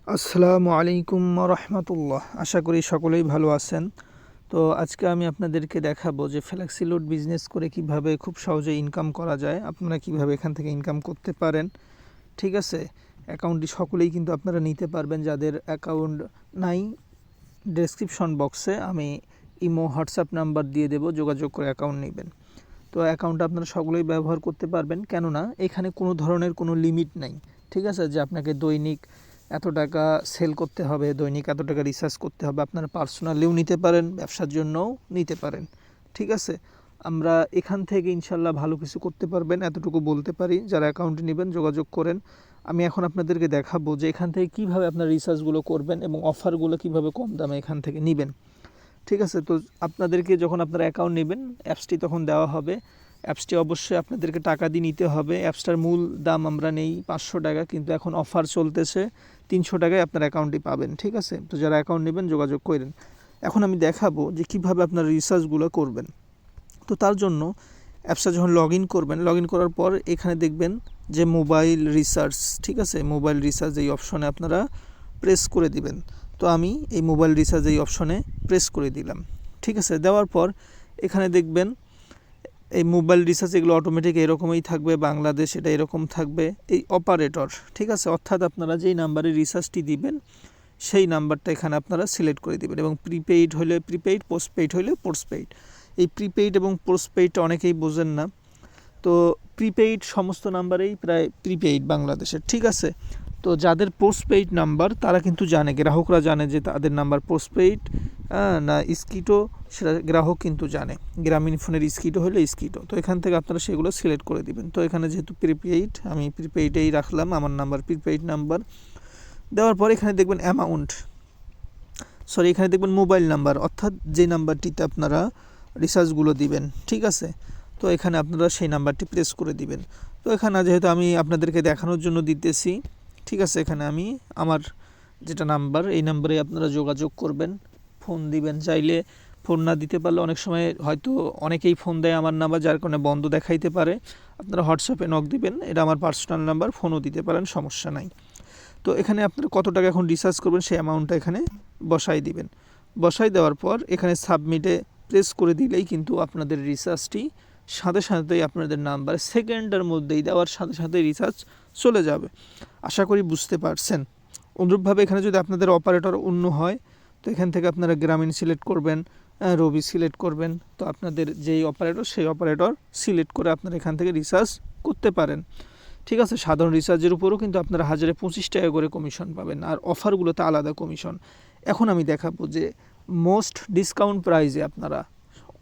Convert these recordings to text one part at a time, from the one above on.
আসসালামু আলাইকুম রহমতুল্লাহ। আশা করি সকলেই ভালো আছেন। তো আজকে আমি আপনাদেরকে দেখাবো যে ফ্লেক্সি লোড বিজনেস করে কিভাবে খুব সহজে ইনকাম করা যায়, আপনারা কিভাবে এখান থেকে ইনকাম করতে পারেন। ঠিক আছে, অ্যাকাউন্টটি সকলেই কিন্তু আপনারা নিতে পারবেন। যাদের অ্যাকাউন্ট নাই, ডেসক্রিপশন বক্সে আমি ইমো হোয়াটসঅ্যাপ নাম্বার দিয়ে দেবো, যোগাযোগ করে অ্যাকাউন্ট নেবেন। তো অ্যাকাউন্টটা আপনারা সকলেই ব্যবহার করতে পারবেন, কেননা এখানে কোনো ধরনের কোনো লিমিট নাই। ঠিক আছে, যে আপনাকে দৈনিক এত টাকা সেল করতে হবে, দৈনিক এত টাকা রিচার্জ করতে হবে। আপনারা পার্সোনালিও নিতে পারেন, ব্যবসার জন্যও নিতে পারেন। ঠিক আছে, আমরা এখান থেকে ইনশাল্লাহ ভালো কিছু করতে পারবেন, এতটুকু বলতে পারি। যারা অ্যাকাউন্টে নেবেন যোগাযোগ করেন। আমি এখন আপনাদেরকে দেখাবো যে এখান থেকে কীভাবে আপনার রিচার্জগুলো করবেন এবং অফারগুলো কীভাবে কম দামে এখান থেকে নেবেন। ঠিক আছে, তো আপনাদেরকে যখন আপনারা অ্যাকাউন্ট নেবেন, অ্যাপসটি তখন দেওয়া হবে। অ্যাপসটি অবশ্যই আপনাদেরকে টাকা দিয়ে নিতে হবে। অ্যাপসটার মূল দাম আমরা নেই 500 টাকা, কিন্তু এখন অফার চলতেছে, 300 টাকায় আপনার অ্যাকাউন্টটি পাবেন। ঠিক আছে, তো যারা অ্যাকাউন্ট নেবেন যোগাযোগ করেন। এখন আমি দেখাবো যে কীভাবে আপনার রিচার্জগুলো করবেন। তো তার জন্য অ্যাপসটা যখন লগ ইন করবেন, লগ ইন করার পর এখানে দেখবেন যে মোবাইল রিচার্জ। ঠিক আছে, মোবাইল রিচার্জ এই অপশনে আপনারা প্রেস করে দিবেন। তো আমি এই মোবাইল রিচার্জ এই অপশনে প্রেস করে দিলাম। ঠিক আছে, দেওয়ার পর এখানে দেখবেন এই মোবাইল রিচার্জ এগুলো অটোমেটিক এরকমই থাকবে, বাংলাদেশ এটা এরকম থাকবে। এই অপারেটর, ঠিক আছে, অর্থাৎ আপনারা যেই নাম্বারে রিচার্জটি দিবেন সেই নাম্বারটা এখানে আপনারা সিলেক্ট করে দিবেন। এবং প্রিপেইড হলে প্রিপেইড, পোস্টপেইড হলে পোস্টপেইড। এই প্রিপেইড এবং পোস্টপেইডটা অনেকেই বোঝেন না। তো প্রিপেইড সমস্ত নাম্বারেই প্রায় প্রিপেইড বাংলাদেশের। ঠিক আছে, তো যাদের পোস্টপেইড নাম্বার তারা কিন্তু জানে, গ্রাহকরা জানে যে তাদের নাম্বার পোস্টপেইড না স্কিটো, সেটা গ্রাহক কিন্তু জানে। গ্রামীণ ফোনের স্কিটো হলে স্কিটো। তো এখান থেকে আপনারা সেগুলো সিলেক্ট করে দিবেন। তো এখানে যেহেতু প্রিপেইড, আমি প্রিপেইডেই রাখলাম আমার নাম্বার, প্রিপেইড নাম্বার। দেওয়ার পর এখানে দেখবেন অ্যামাউন্ট, এখানে দেখবেন মোবাইল নাম্বার, অর্থাৎ যে নাম্বারটিতে আপনারা রিচার্জগুলো দিবেন। ঠিক আছে, তো এখানে আপনারা সেই নাম্বারটি প্রেস করে দিবেন। তো এখানে যেহেতু আমি আপনাদেরকে দেখানোর জন্য দিতেছি, ঠিক আছে, এখানে আমি আমার যেটা নাম্বার, এই নাম্বারে আপনারা যোগাযোগ করবেন, ফোন দিবেন। চাইলে ফোন না দিতে পারলে অনেক সময় হয়তো অনেকেই ফোন দেয় আমার নাম্বার, যার কারণে বন্ধ দেখাইতে পারে। আপনারা হোয়াটসঅ্যাপে নক দিবেন, এটা আমার পার্সোনাল নাম্বার, ফোনও দিতে পারেন, সমস্যা নাই। তো এখানে আপনারা কত টাকা এখন রিচার্জ করবেন সেই অ্যামাউন্টটা এখানে বসাই দিবেন। বসাই দেওয়ার পর এখানে সাবমিটে প্রেস করে দিলেই কিন্তু আপনাদের রিচার্জটি সাথে সাথেই আপনাদের নাম্বার সেকেন্ডের মধ্যেই দেওয়ার সাথে সাথে রিচার্জ চলে যাবে। আশা করি বুঝতে পারছেন। অনুরূপভাবে এখানে যদি আপনাদের অপারেটর অন্য হয়, তো এখান থেকে আপনারা গ্রামীণ সিলেক্ট করবেন, রবি সিলেক্ট করবেন। তো আপনাদের যেই অপারেটর সেই অপারেটর সিলেক্ট করে আপনারা এখান থেকে রিচার্জ করতে পারেন। ঠিক আছে, সাধারণ রিচার্জের উপরও কিন্তু আপনারা 1025 টাকা করে কমিশন পাবেন, আর অফারগুলোতে আলাদা কমিশন। এখন আমি দেখাবো যে মোস্ট ডিসকাউন্ট প্রাইসে আপনারা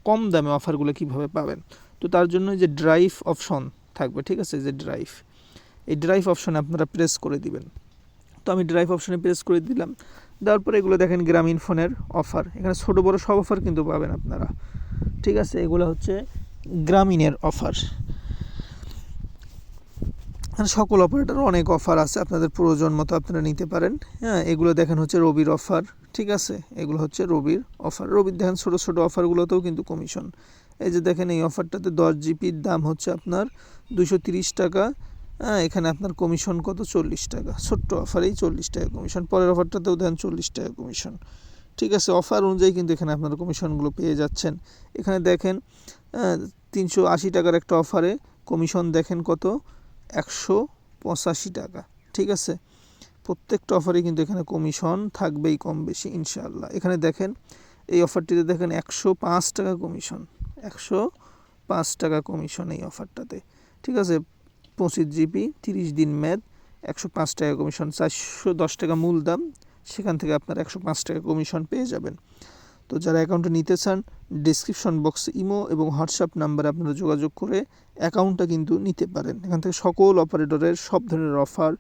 কম দামে অফারগুলো কিভাবে পাবেন। তো তার জন্য যে ড্রাইভ অপশন থাকবে, ঠিক আছে, যে ড্রাইভ, এই ড্রাইভ অপশনে আপনারা প্রেস করে দিবেন। তো আমি ড্রাইভ অপশনে প্রেস করে দিলাম। দেওয়ার পরে এগুলো দেখেন গ্রামীণ ফোনের অফার, এখানে ছোটো বড়ো সব অফার কিন্তু পাবেন আপনারা। ঠিক আছে, এগুলো হচ্ছে গ্রামীণের অফার। সকল অপারেটর অনেক অফার আছে, আপনাদের প্রয়োজন মতো আপনারা নিতে পারেন। হ্যাঁ, এগুলো দেখেন হচ্ছে রবির অফার। ঠিক আছে, এগুলো হচ্ছে রবির অফার। রবির দেখেন ছোটো ছোটো অফারগুলোতেও কিন্তু কমিশন। এই যে দেখেন এই অফারটাতে 10 জিবির দাম হচ্ছে আপনার 230 টাকা। হ্যাঁ, এখানে আপনার কমিশন কত, 40 টাকা। ছোট্ট অফারেই 40 টাকা কমিশন। পরের অফারটাতেও দেন 40 টাকা কমিশন। ঠিক আছে, অফার অনুযায়ী কিন্তু এখানে আপনারা কমিশনগুলো পেয়ে যাচ্ছেন। এখানে দেখেন 380 টাকার একটা অফারে কমিশন দেখেন কত, 185 টাকা। ঠিক আছে, প্রত্যেকটা অফারে কিন্তু এখানে কমিশন থাকবেই কম বেশি ইনশাআল্লাহ। এখানে দেখেন এই অফারটিতে দেখেন 105 টাকা কমিশন, 105 টাকা কমিশন এই অফারটাতে। ঠিক আছে, 25 জিবি 30 দিন মেয়াদ, 105 টাকা কমিশন। 410 টাকা মূল দাম, সেখান থেকে আপনার 105 টাকা কমিশন পেয়ে যাবেন। তো যারা অ্যাকাউন্টে নিতে চান, ডিসক্রিপশন বক্সে ইমো এবং হোয়াটসঅ্যাপ নাম্বারে আপনারা যোগাযোগ করে অ্যাকাউন্টটা কিন্তু নিতে পারেন। এখান থেকে সকল অপারেটরের সব ধরনের অফার,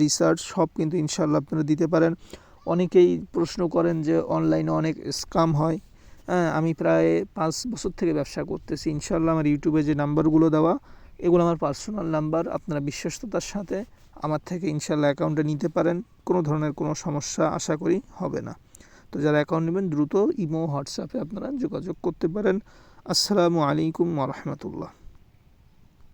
রিসার্চ সব কিন্তু ইনশাআল্লাহ আপনারা দিতে পারেন। অনেকেই প্রশ্ন করেন যে অনলাইনে অনেক স্ক্যাম হয়। আমি প্রায় 5 বছর থেকে ব্যবসা করতেছি। ইনশাআল্লাহ আমার ইউটিউবে যে নাম্বারগুলো দেওয়া, এগুলো আমার পার্সোনাল নাম্বার। আপনারা বিশ্বস্ততার সাথে আমার থেকে ইনশাআল্লাহ অ্যাকাউন্টে নিতে পারেন, কোনো ধরনের কোনো সমস্যা আশা করি হবে না। তো যারা অ্যাকাউন্ট নেবেন দ্রুত ইমো হোয়াটসঅ্যাপে আপনারা যোগাযোগ করতে পারেন। আসসালামু আলাইকুম ওয়া রাহমাতুল্লাহ।